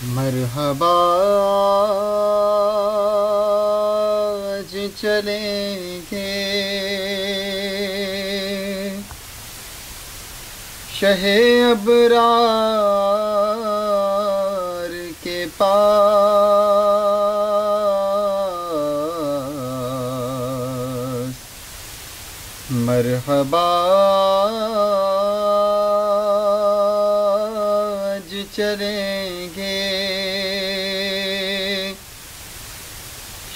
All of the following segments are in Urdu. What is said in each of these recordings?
مرحبا آج چلیں گے شہ ابرار کے پاس۔ مرحبا آج چلیں گے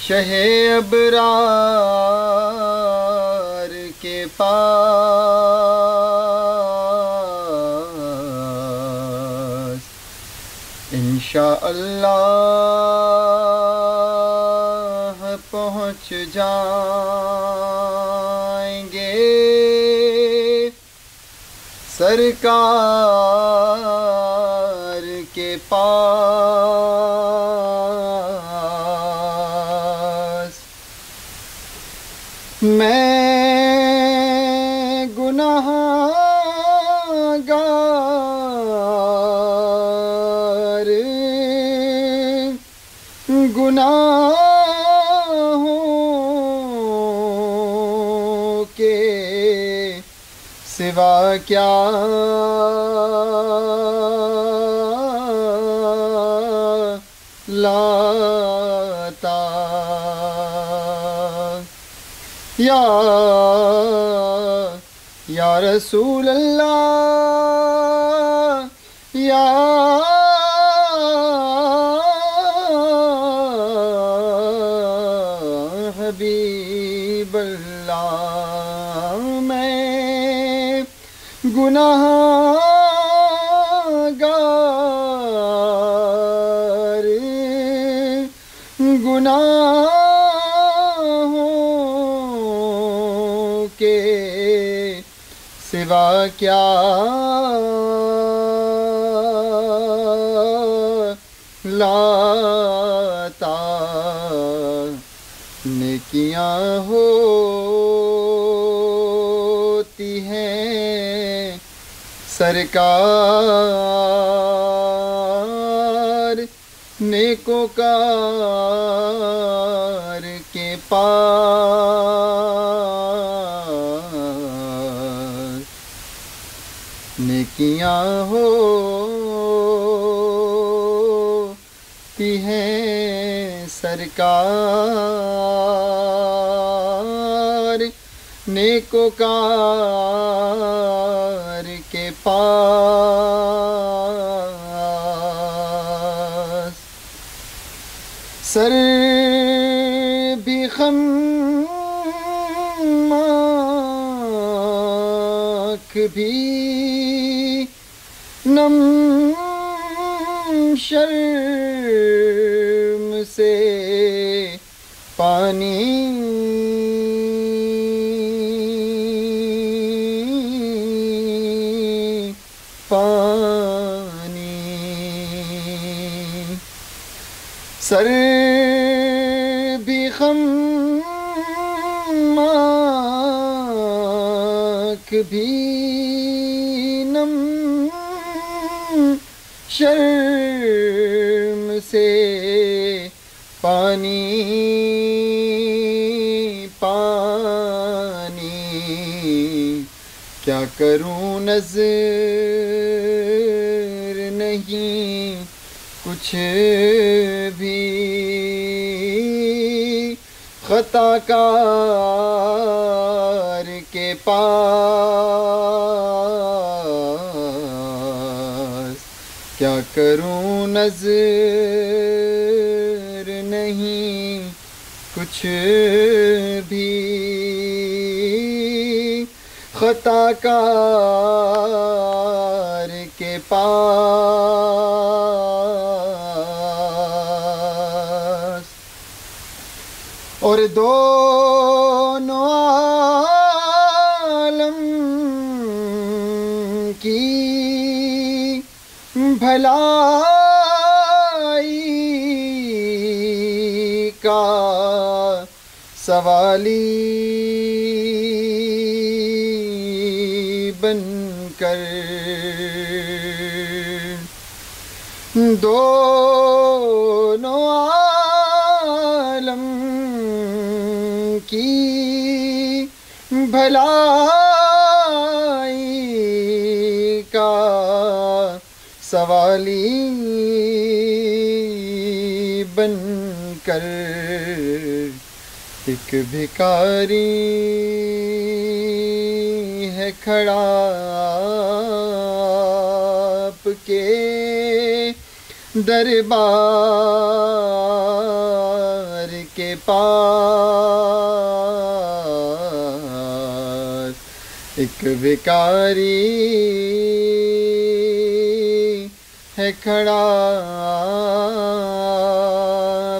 شہ ابرار کے پاس۔ انشاءاللہ پہنچ جائیں گے سرکار کے پاس۔ میں گناہگار گناہوں کے سوا کیا لاتا۔ یا رسول اللہ، یا حبیب اللہ، میں گناہگار گناہوں کے سوا کیا لاتا۔ نیکیاں ہوتی ہیں سرکار نیکوکار کے پاس۔ نیکیاں ہوتی ہیں سرکار نیکوکار کے پاس۔ سر بھی خماک بھی نم شرم سے پانی پانی۔ سر بھی خماک بھی نم شرم سے پانی پانی۔ کیا کروں نظر نہیں کچھ بھی خطا کار کے پاس۔ کیا کروں نظر نہیں کچھ بھی خطا کار کے پاس۔ اور دونوں عالم کی بھلائی کا سوالی بن کر دونوں عالم کی بھلائی کا سوالی بن کر ایک بھکاری ہے کھڑا آپ کے دربار کے پاس، ایک بھکاری ہے کھڑا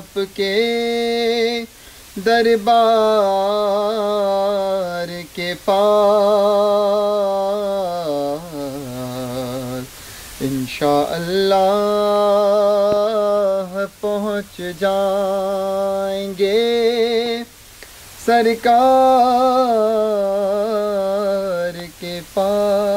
آپ کے دربار کے پاس، انشاءاللہ پہنچ جائیں گے سرکار کے پاس۔